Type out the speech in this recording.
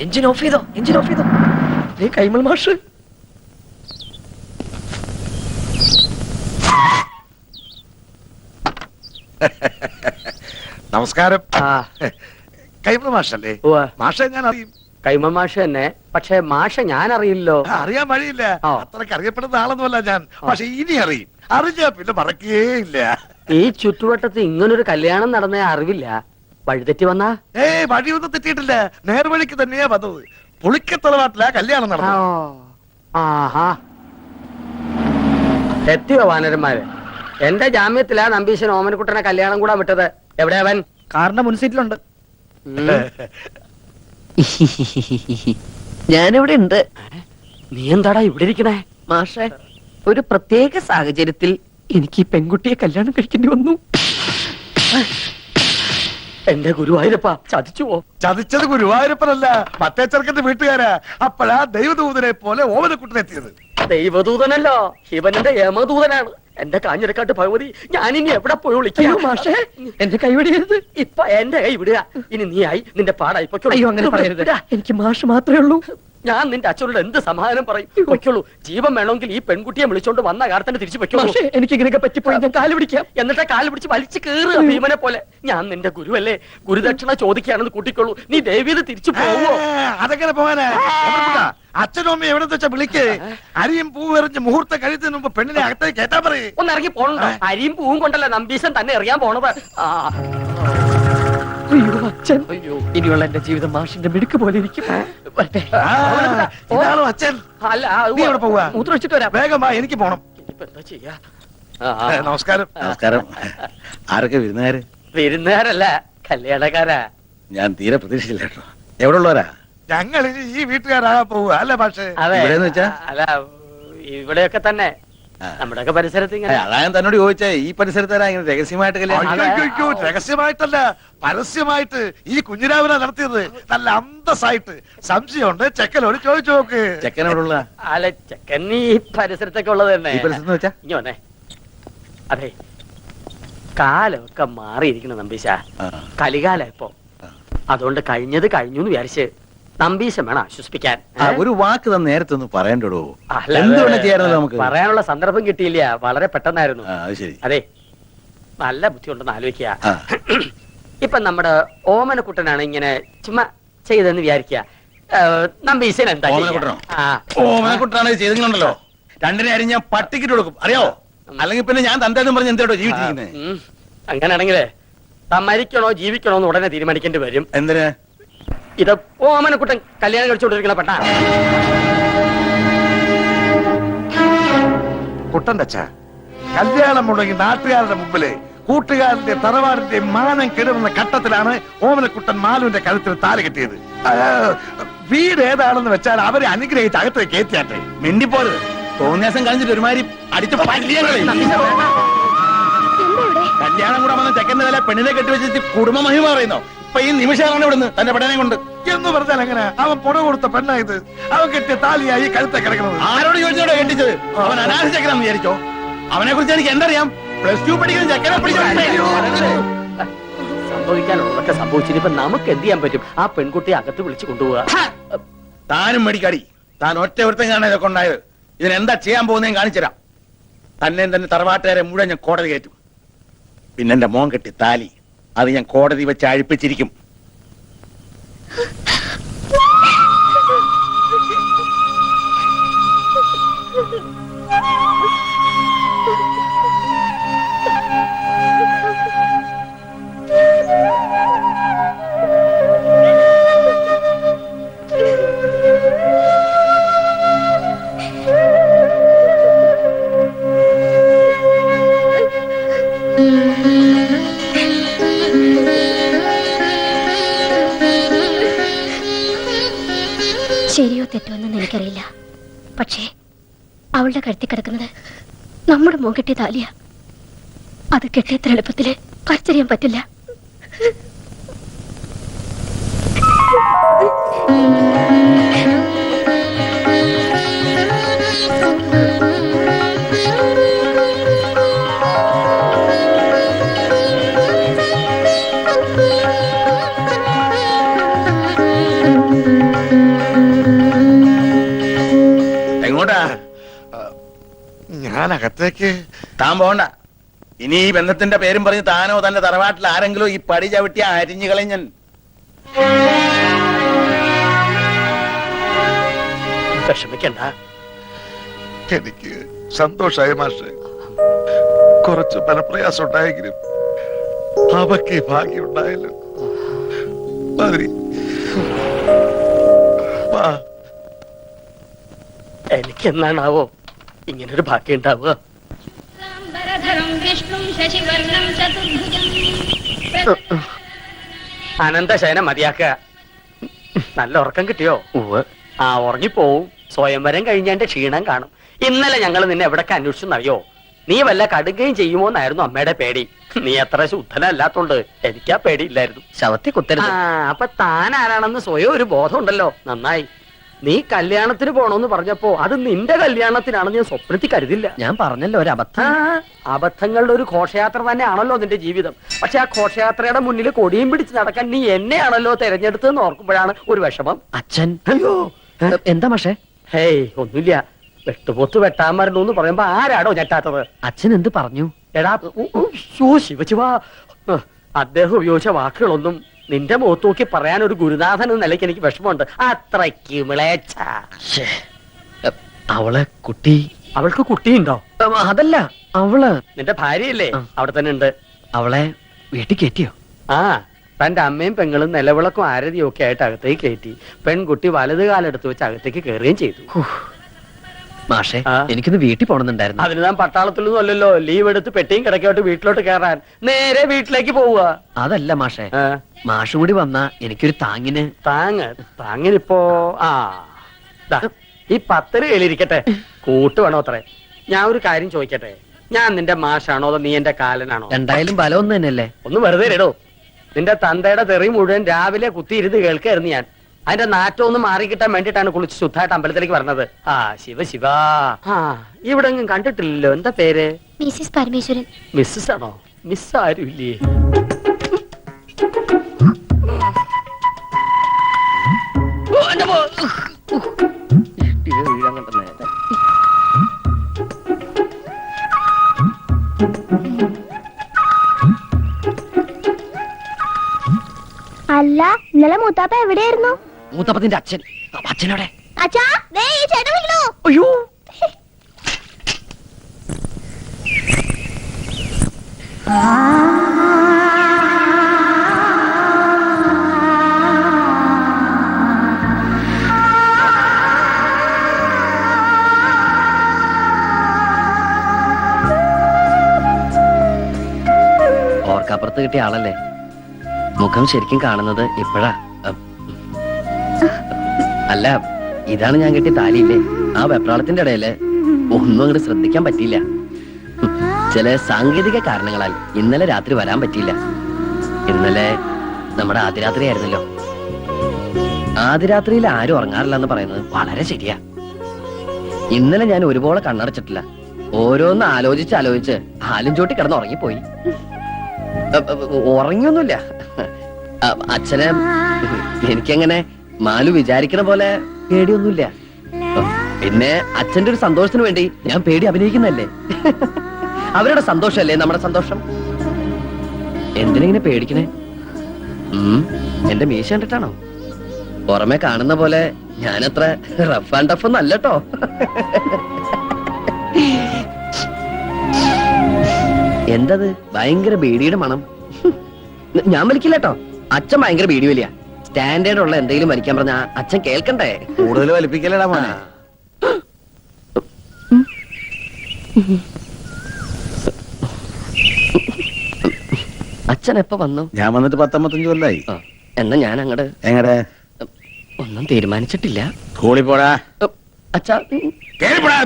Engine off ചെയ്തോ, engine off ചെയ്തോ. കൈമൾ മാഷ് നമസ്കാരം. കൈമൾ മാഷല്ലേ? മാഷെ ഞാൻ അറിയും. കൈമൾ മാഷ് തന്നെ, പക്ഷെ മാഷ ഞാൻ അറിയില്ലോ. അറിയാൻ വഴിയില്ല, അത്രക്ക് അറിയപ്പെടുന്ന ആളൊന്നുമല്ല ഞാൻ. പക്ഷെ ഇനി അറിയും. അറിഞ്ഞാ പിന്നെ മറക്കേയില്ല. ഈ ചുറ്റുവട്ടത്ത് ഇങ്ങനൊരു കല്യാണം നടന്ന അറിവില്ല. വഴിതെറ്റി വന്നാ? വഴിയൊന്നും തെറ്റിയിട്ടില്ല, നേർവഴിക്ക് തന്നെയാ വന്നത്. പുളിക്കത്തറവാട്ടിലാ കല്യാണം നടന്നു. ആഹാ, എത്തിയോ വാനരന്മാര്? എന്റെ ജാമ്യത്തിലാ നമ്പീശൻ ഓമനക്കുട്ടനെ കല്യാണം കൂടാൻ വിട്ടത്. എവിടെ അവൻ? കാറിന്റെ മുൻസീറ്റിലുണ്ട്. ഞാനിവിടെ ഉണ്ട്. നീ എന്താടാ ഇവിടെ ഇരിക്കണേ? മാഷെ, ഒരു പ്രത്യേക സാഹചര്യത്തിൽ എനിക്ക് ഈ പെൺകുട്ടിയെ കല്യാണം കഴിക്കേണ്ടി വന്നു. എന്റെ ഗുരുവായൂരപ്പ, ചതിച്ചുവോ? ചതിച്ചത് ഗുരുവായൂരപ്പനല്ല, മറ്റേ ചെറുക്കന്റെ വീട്ടുകാരാ. അപ്പോഴാ ദൈവദൂതനെ പോലെ ഓമനക്കുട്ടനെത്തിയത്. ദൈവദൂതനല്ലോ, ശിവനന്റെ യമദൂതനാണ്. എന്റെ കാഞ്ഞിരക്കാട്ട് ഭഗവതി, ഞാനിനി എവിടെ പോയി വിളിക്കാം? മാഷെ, എന്റെ കൈ വിടരുത്. ഇപ്പൊ എന്റെ കൈ വിടുക. ഇനി നീ ആയി, നിന്റെ പാടായി പൊയ്ക്കോളൂ. അയ്യോ, അങ്ങനെ പറയരുത്. എനിക്ക് മാഷ് മാത്രമേ ഉള്ളൂ. ഞാൻ നിന്റെ അച്ഛനോട് എന്ത് സമാധാനം പറയും? പൊയ്ക്കോളൂ. ജീവൻ വേണമെങ്കിൽ ഈ പെൺകുട്ടിയെ വിളിച്ചോണ്ട് വന്ന കാലത്തന്നെ തിരിച്ചു പൊയ്ക്കോളൂ. എനിക്ക് ഇങ്ങനെയൊക്കെ പറ്റിപ്പോയി ഞാൻ കാല് പിടിക്കാം. എന്നിട്ട് കാല് പിടിച്ച് വലിച്ചു കയറുക ഭീമനെ പോലെ. ഞാൻ നിന്റെ ഗുരുവല്ലേ, ഗുരുദക്ഷിണ ചോദിക്കുകയാണെന്ന് കൂട്ടിക്കോളൂ. നീ ദേവിയത് തിരിച്ചു പോവോ? അതെങ്ങനെ പോകാനാ? അച്ഛനും അമ്മയും എവിടെ വെച്ചാ വിളിക്ക്. അരിയും പൂവും എറിഞ്ഞ് മുഹൂർത്തം കഴിയുന്നതിന് മുമ്പ് പെണ്ണിനെ അകത്തേക്ക് കേട്ടാ പറയേ. ഒന്ന് ഇറങ്ങി പോണോ? അരിയും പൂവും കൊണ്ടല്ല നമ്പീശൻ തന്നെ എറിയാൻ പോണത്. അയ്യോ അച്ഛൻ, ഇനിയുള്ള എന്റെ ജീവിതം മാഷിന്റെ മിടുക്ക് പോലെ ഇരിക്കും. ഇതാണോ അച്ഛൻ? അല്ല, നീ എവിടെ പോവാ? മൂത്രം വെച്ചിട്ട് വരാം. വേഗം വാ, എനിക്ക് പോണം. ഇനിയിപ്പോ എന്താ ചെയ്യാ? നമസ്കാരം. നമസ്കാരം. ആരൊക്കെ വിരുന്നുകാര്? വിരുന്നുകാരല്ല, കല്യാണക്കാരാ. ഞാൻ തീരെ പ്രതീക്ഷിച്ചില്ല കേട്ടോ. എവിടെ ഉള്ളവരാ? ഞങ്ങൾ ഇനി ഈ വീട്ടുകാരാ പോവുക അല്ല പക്ഷേ? ഇവിടെന്ന് വെച്ചാ? അല്ല, ഇവിടെയൊക്കെ തന്നെ നമ്മുടെയൊക്കെ പരിസരത്ത് ഇങ്ങനെ. അതാ ഞാൻ തന്നോട് ചോദിച്ചേ, ഈ പരിസരത്താരാ ഇങ്ങനെ രഹസ്യമായിട്ട് കല്യാണം? രഹസ്യമായിട്ടല്ല, പരസ്യമായിട്ട് ഈ കുഞ്ഞിരാവിനെ നടത്തിയത്. നല്ല അന്തസ്സായിട്ട്. സംശയമുണ്ട്, ചെക്കനോട് ചോദിച്ചു നോക്ക്. ചെക്കൻ എവിടെ ഉള്ള? അല്ല, ചെക്കൻ ഈ പരിസരത്തൊക്കെ ഉള്ളത് തന്നെ. ഈ പരിസരത്ത് വെച്ചാ? ഇനി വന്നേ. അതെ, കാലമൊക്കെ മാറിയിരിക്കണം നമ്പീശ. കലികാല ഇപ്പൊ. അതുകൊണ്ട് കഴിഞ്ഞത് കഴിഞ്ഞു എന്ന് വിചാരിച്ച് നമ്പീശം വേണം ആശ്വസിപ്പിക്കാൻ. ഒരു വാക്ക് തന്നെ നേരത്തെ ഒന്ന് പറയണ്ടോ? അല്ല, എന്തുകൊണ്ട് ചെയ്യാറുണ്ട് നമുക്ക്? പറയാനുള്ള സന്ദർഭം കിട്ടിയില്ല, വളരെ പെട്ടെന്നായിരുന്നു. അത് ശരി. അതെ, നല്ല ബുദ്ധിയുണ്ടെന്ന് ആലോചിക്കുക. ഇപ്പൊ നമ്മുടെ ഓമനക്കുട്ടനാണ് ഇങ്ങനെ ചുമ്മാ ചെയ്തെന്ന് വിചാരിക്കുക. നമ്പീശൻ എന്താ? ഓമനക്കുട്ടനാണ് ചെയ്തിട്ടുണ്ടല്ലോ. രണ്ടിനെ അരി ഞാൻ പട്ടിക്കിട്ട് കൊടുക്കും, അറിയോ? അല്ലെങ്കിൽ പിന്നെ ഞാൻ തന്തേന്നും പറഞ്ഞ് എന്തോ ജീവിച്ചിരിക്കുന്നത്. അങ്ങനെയാണെങ്കിലേ മരിക്കണോ ജീവിക്കണോ എന്ന് ഉടനെ തീരുമാനിക്കേണ്ടി വരും. എന്തിന്? ഇത് ഓമനക്കുട്ടൻ കല്യാണം കഴിച്ചുകൊണ്ടിരിക്കണ പെട്ട കുട്ടന്റെ അച്ഛ, കല്യാണം മുടങ്ങി നാട്ടുകാരുടെ മുമ്പില് കൂട്ടുകാരന്റെ തറവാടിന്റെ മാനം കെടുന്ന ഘട്ടത്തിലാണ് ഓമനക്കുട്ടൻ മാലുവിന്റെ കഴുത്തിൽ താല് കെട്ടിയത്. വീട് ഏതാണെന്ന് വെച്ചാൽ അവരെ അനുഗ്രഹിച്ച് അകത്ത് കയറ്റിയാട്ടെ. മിണ്ടിപ്പോരുത്. തോന്നിയാസം കഴിഞ്ഞിട്ട് ഒരുമാതിരി അടിച്ച് കല്യാണം കൂടെ വന്ന ചെക്കന്റെ തല പെണ്ണിനെ കെട്ടിവെച്ചിട്ട് കുടുംബ മഹിമ പറയുന്നോ? ഇപ്പൊ ഈ നിമിഷമാണ് ഇവിടുന്ന് തന്റെ പെടനെ കൊണ്ട് എന്ന് പറഞ്ഞാൽ എങ്ങനെ? അവൻ പുറ കൊടുത്ത പെണ്ണായത്. അവൻ കെട്ടിയ താലിയായി കഴുത്തെ കിടക്കുന്നത്. ആരോട് ചോദിച്ചോടോ കെട്ടിച്ചത്? അവൻ അനാഥ ചെക്കനാന്ന് വിചാരിച്ചോ? അവനെ കുറിച്ച് എനിക്ക് എന്തറിയാം? +2 പഠിക്കുന്ന ചെക്കനെ സംഭവിക്കാനുള്ളതൊക്കെ സംഭവിച്ചിട്ട് ഇപ്പൊ നമുക്ക് എന്ത് ചെയ്യാൻ പറ്റും? ആ പെൺകുട്ടിയെ അകത്ത് വിളിച്ചു കൊണ്ടുപോവുക. താനും മേടിക്കാടി. താൻ ഒറ്റ ഒരുത്തം കാണാൻ ഇതൊക്കെ ഉണ്ടായത്. ഇതിനെന്താ ചെയ്യാൻ പോകുന്നതെന്ന് കാണിച്ചുതരാം. തന്നെ തറവാട്ടുകാരെ മുഴുവൻ ഞാൻ കോടതി കയറ്റും. പിന്നെ എന്റെ മോൻ കെട്ടി താലി അത് ഞാൻ കോടതി വെച്ച് അഴിപ്പിച്ചിരിക്കും. ശരിയോ തെറ്റോ എന്നെന്ന് എനിക്കറിയില്ല. പക്ഷേ അവളുടെ കഴുത്തി കിടക്കുന്നത് നമ്മുടെ മോൻ കെട്ടിയ താലിയ. അത് കെട്ടിയത്ര എളുപ്പത്തില് പറിച്ചറിയാൻ പറ്റില്ല. അകത്തേക്ക് താൻ പോണ്ട. ഇനി ഈ ബന്ധത്തിന്റെ പേരും പറഞ്ഞ് താനോ തന്റെ തറവാട്ടിൽ ആരെങ്കിലും ഈ പടി ചവിട്ടി അരിഞ്ഞു കളഞ്ഞൻ. വിഷമിക്കണ്ട. എനിക്ക് സന്തോഷായ മാഷെ. കുറച്ച് മനപ്രയാസം ഉണ്ടായെങ്കിലും അവക്ക് ഈ ഭാഗ്യം ഉണ്ടായല്ലോ. മാതിരി വാ. എനിക്ക് എന്നാണാവോ ഇങ്ങനൊരു ഭാഗ്യം ഉണ്ടാവുക? അനന്തശയനം മതിയാക്ക. നല്ല ഉറക്കം കിട്ടിയോ? ആ ഉറങ്ങിപ്പോവും. സ്വയംവരം കഴിഞ്ഞാന്റെ ക്ഷീണം കാണും. ഇന്നലെ ഞങ്ങൾ നിന്നെ എവിടൊക്കെ അന്വേഷിച്ചെന്നറിയോ? നീ വല്ല കടുകയും ചെയ്യുമോന്നായിരുന്നു അമ്മയുടെ പേടി. നീ അത്ര ശുദ്ധനല്ലാത്തോണ്ട് എനിക്കാ പേടിയില്ലായിരുന്നു. ശവത്തെ കുത്തരുത്. അപ്പൊ താൻ ആരാണെന്ന് സ്വയം ഒരു ബോധം ഉണ്ടല്ലോ. നന്നായി. നീ കല്യാണത്തിന് പോണോന്ന് പറഞ്ഞപ്പോ അത് നിന്റെ കല്യാണത്തിനാണെന്ന് ഞാൻ സ്വപ്നത്തിൽ കരുതില്ല. ഞാൻ പറഞ്ഞല്ലോ ഒരു അബദ്ധം. അബദ്ധങ്ങളുടെ ഒരു ഘോഷയാത്ര തന്നെയാണല്ലോ നിന്റെ ജീവിതം. പക്ഷെ ആ ഘോഷയാത്രയുടെ മുന്നിൽ കൊടിയും പിടിച്ച് നടക്കാൻ നീ എന്നെയാണല്ലോ തെരഞ്ഞെടുത്തതെന്ന് ഓർക്കുമ്പോഴാണ് ഒരു വിഷമം. അച്ഛൻ അയ്യോ എന്താ മാഷേ? ഹേയ് ഒന്നുമില്ല. വെട്ടുപോത്ത് വെട്ടാൻ മരണു പറയുമ്പോ ആരാടോ ഞെട്ടാത്തത്? അച്ഛൻ എന്ത് പറഞ്ഞു? എടാ ശിവശിവ, അദ്ദേഹം ഉപയോഗിച്ച വാക്കുകളൊന്നും നിന്റെ മുഖത്ത് നോക്കി പറയാൻ ഒരു ഗുരുനാഥൻ എന്ന നിലയ്ക്ക് എനിക്ക് വിഷമമുണ്ട്. അത്രയ്ക്ക് വിളേച്ച. അവളെ കുട്ടി. അവൾക്ക് കുട്ടിയുണ്ടോ? അതല്ല, അവള് നിന്റെ ഭാര്യയല്ലേ? അവിടെ തന്നെ ഉണ്ട്. അവളെ വീട്ടിൽ കയറ്റിയോ? ആ, തന്റെ അമ്മയും പെങ്ങളും നിലവിളക്കും ആരതിയും ഒക്കെ ആയിട്ട് അകത്തേക്ക് കയറ്റി. പെൺകുട്ടി വലത് കാലെടുത്ത് വെച്ച് അകത്തേക്ക് കയറുകയും ചെയ്തു. മാഷേ, ആ? എനിക്കൊന്ന് വീട്ടിൽ പോണെന്നുണ്ടായിരുന്നു. അതിന് താൻ പട്ടാളത്തിലൊന്നും അല്ലല്ലോ. ലീവ് എടുത്ത് പെട്ടിയും കിടക്കോട്ട് വീട്ടിലോട്ട് കയറാൻ നേരെ വീട്ടിലേക്ക് പോവുക. അതല്ല മാഷേ, മാഷും കൂടി വന്നാ എനിക്കൊരു താങ്ങിന്. താങ്ങിനിപ്പോ ദാ, ഈ 10 കയ്യിലിരിക്കട്ടെ. കൂട്ട് വേണോ അത്രേ? ഞാൻ ഒരു കാര്യം ചോദിക്കട്ടെ. ഞാൻ നിന്റെ മാഷാണോ അതോ നീ എന്റെ കാലനാണോ? എന്തായാലും ബലം ഒന്ന് തന്നെയല്ലേ. ഒന്ന് വെറുതെ ഇടോ. നിന്റെ തന്തയുടെ തെറി മുഴുവൻ രാവിലെ കുത്തിയിരുന്ന് കേൾക്കായിരുന്നു ഞാൻ. അതിന്റെ നാറ്റം ഒന്ന് മാറിക്കിട്ടാൻ വേണ്ടിട്ടാണ് കുളിച്ച് ശുദ്ധമായിട്ട് അമ്പലത്തിലേക്ക് പറഞ്ഞത്. ആ ശിവ ശിവ. ഇവിടെ എങ്ങും കണ്ടിട്ടില്ലല്ലോ. എന്താ പേര്? മിസ്സിസ് പരമേശ്വരൻ. മിസ്സസ് ആണോ? മിസ് ആരും ഇല്ലേ? അല്ല, ഇന്നലെ മൂത്താപ്പ എവിടെയായിരുന്നു? മൂത്തപ്പത്തിന്റെ അച്ഛൻ. അച്ഛനോടെ? അച്ഛാ, ദേ ഈ ചേട്ടൻ വിളിക്കണു. അയ്യോ, ഓർക്കപ്പുറത്ത് കിട്ടിയ ആളല്ലേ. മുഖം ശരിക്കും കാണുന്നത് ഇപ്പോഴാ. അല്ല, ഇതാണ് ഞാൻ കിട്ടിയ താലിയില്ലേ. ആ വെപ്രാളത്തിന്റെ ഇടയില് ഒന്നും അങ്ങോട്ട് ശ്രദ്ധിക്കാൻ പറ്റിയില്ല. ചില സാങ്കേതിക കാരണങ്ങളാൽ ഇന്നലെ രാത്രി വരാൻ പറ്റിയില്ല. ഇന്നലെ നമ്മുടെ ആദ്യരാത്രി ആയിരുന്നല്ലോ. ആദ്യരാത്രിയിൽ ആരും ഉറങ്ങാറില്ല എന്ന് പറയുന്നത് വളരെ ശരിയാ. ഇന്നലെ ഞാൻ ഒരുപോലെ കണ്ണടച്ചിട്ടില്ല. ഓരോന്ന് ആലോചിച്ച് ഹാലും ചോട്ടി കിടന്ന് ഉറങ്ങിപ്പോയി. ഉറങ്ങിയൊന്നുമില്ല. അച്ഛനെ എനിക്കങ്ങനെ മാലു വിചാരിക്കണ പോലെ പേടിയൊന്നുമില്ല. പിന്നെ അച്ഛന്റെ ഒരു സന്തോഷത്തിന് വേണ്ടി ഞാൻ പേടി അഭിനയിക്കുന്നല്ലേ. അവരുടെ സന്തോഷല്ലേ നമ്മുടെ സന്തോഷം. എന്തിനെങ്ങനെ പേടിക്കണേ? എന്റെ മീശ കണ്ടിട്ടാണോ? പുറമെ കാണുന്ന പോലെ ഞാനത്ര റഫ് ആൻഡ് ടഫ് ഒന്നും അല്ലട്ടോ. എന്തത് ഭയങ്കര ബീഡിയുടെ മണം? ഞാൻ വലിക്കില്ലട്ടോ. അച്ഛൻ ഭയങ്കര ബീഡി വലിയ. സ്റ്റാൻഡേർഡ് ഉള്ള എന്തെങ്കിലും വലിക്കാൻ പറഞ്ഞ അച്ഛൻ കേൾക്കണ്ടേ? കൂടുതൽ വലിപ്പിക്കലടാ മോനെ. അച്ഛൻ എപ്പോ വന്നു? ഞാൻ വന്നിട്ട് 10-15 കൊല്ലായി. എന്നാ ഞാൻ അങ്ങട് എങ്ങടെ? ഒന്നും തീരുമാനിച്ചിട്ടില്ല. സ്കൂളിൽ പോടാ. അച്ഛാ കേറിപ്പോടാ.